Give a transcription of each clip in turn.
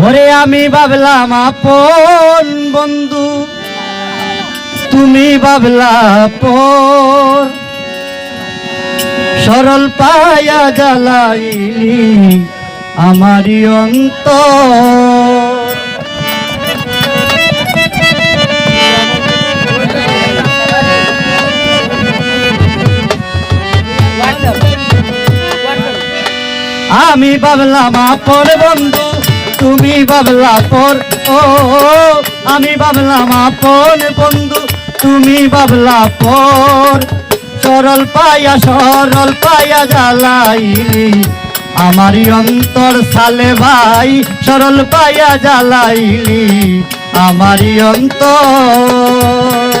ওরে আমি ভাবলাম আপন বন্ধু, তুমি ভাবলা পর। সরল পায়া জ্বালাইলি আমারি অন্তর। আমি ভাবলাম আপন বন্ধু, তুমি ভাবলা পর। ও আমি ভাবলাম আপন বন্ধু, তুমি ভাবলা পর। সরল পায়া জ্বালাইলি আমারি অন্তর সালে ভাই। সরল পায়া জ্বালাইলি আমারি অন্তর।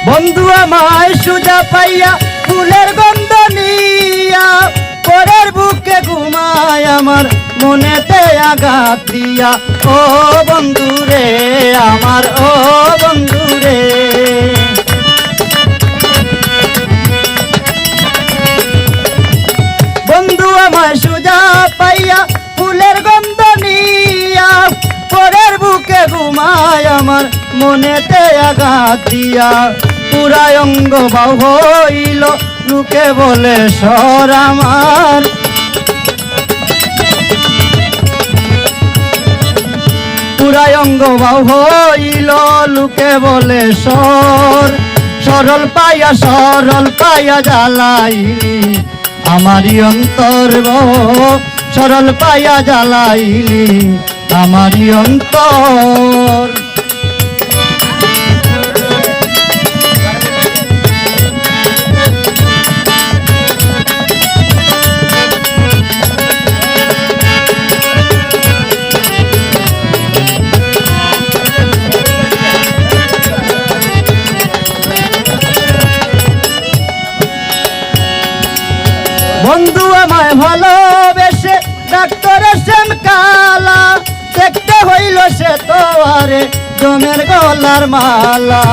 বন্ধু আমায় সুজা পাইয়া ফুলের গন্ধ নিয়া, পরের বুকে ঘুমায় আমার মনেতে আঘাত দিয়া। ও বন্ধু রে আমার, ও বন্ধু রে। বন্ধু আমায় সুজা পাইয়া ফুলের গন্ধ নিয়া, পরের বুকে ঘুমায় আমার মনেতে আঘাত দিয়া। পুরাই অঙ্গ বাউ হইল লোকে বলে সর আমার। পুরাই অঙ্গ বাউ হইল লোকে বলে সর। সরল পায়া জ্বালাইলি আমারি অন্তর গো। সরল পায়া জ্বালাইলি আমারি অন্তর। বন্ধু আমায় ভালোবেসে ডাক্তারের সেম কালা, দেখতে হইল সে তো আরে জমের গলার মালা।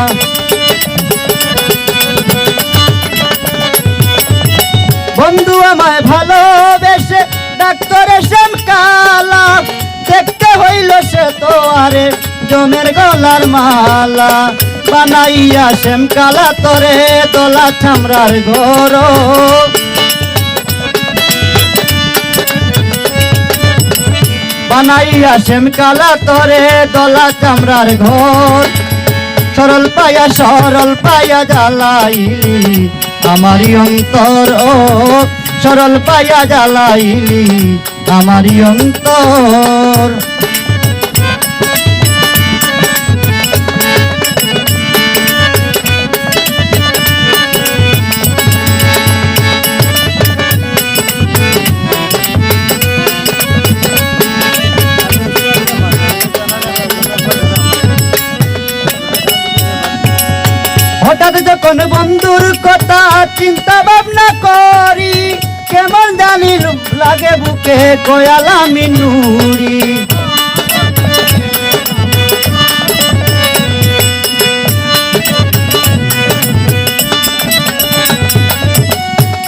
বন্ধু আমায় ভালোবেসে ডাক্তারের সেম কালা, দেখতে হইল সে তো আরে জমের গলার মালা। বানাইয়া সেম কালা তরে দোলা ছামরার ঘর। বানাইয়া সেম কালা তরে দলা চামড়ার ঘর। সরল পায়া জ্বালাইলি আমারি অন্তর। ও সরল পায়া জ্বালাইলি আমারি অন্তর। হঠাৎ যখন বন্ধুর কথা চিন্তা ভাবনা করি, কেমন জানি লাগে বুকে কয়ালামি নুরি।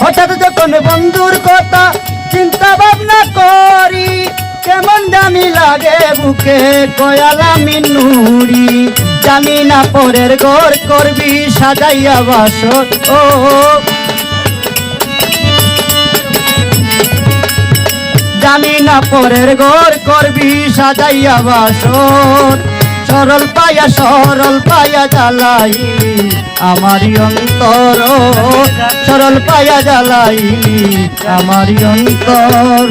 হঠাৎ যখন বন্ধুর কথা চিন্তা ভাবনা করি, কেমন জানি লাগে বুকে কয়ালামি নুরি। জানি না পরের ঘর করবি সাজাইয়া বাসর। ও জানি না পরের ঘর করবি সাজাইয়া বাসর। সরল পায়া জ্বালাইলি আমারি অন্তর। সরল পায়া জ্বালাইলি আমারি অন্তর।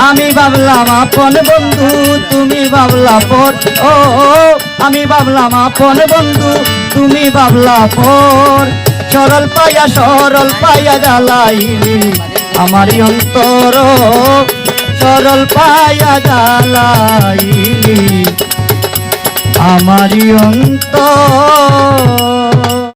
আমি ভাবলাম আপন বন্ধু, তুমি ভাবলা পর। ও আমি ভাবলাম আপন বন্ধু, তুমি ভাবলা পর। সরল পায়া জ্বালাইলি আমারি অন্তর। সরল পায়া জ্বালাইলি আমারি অন্তর।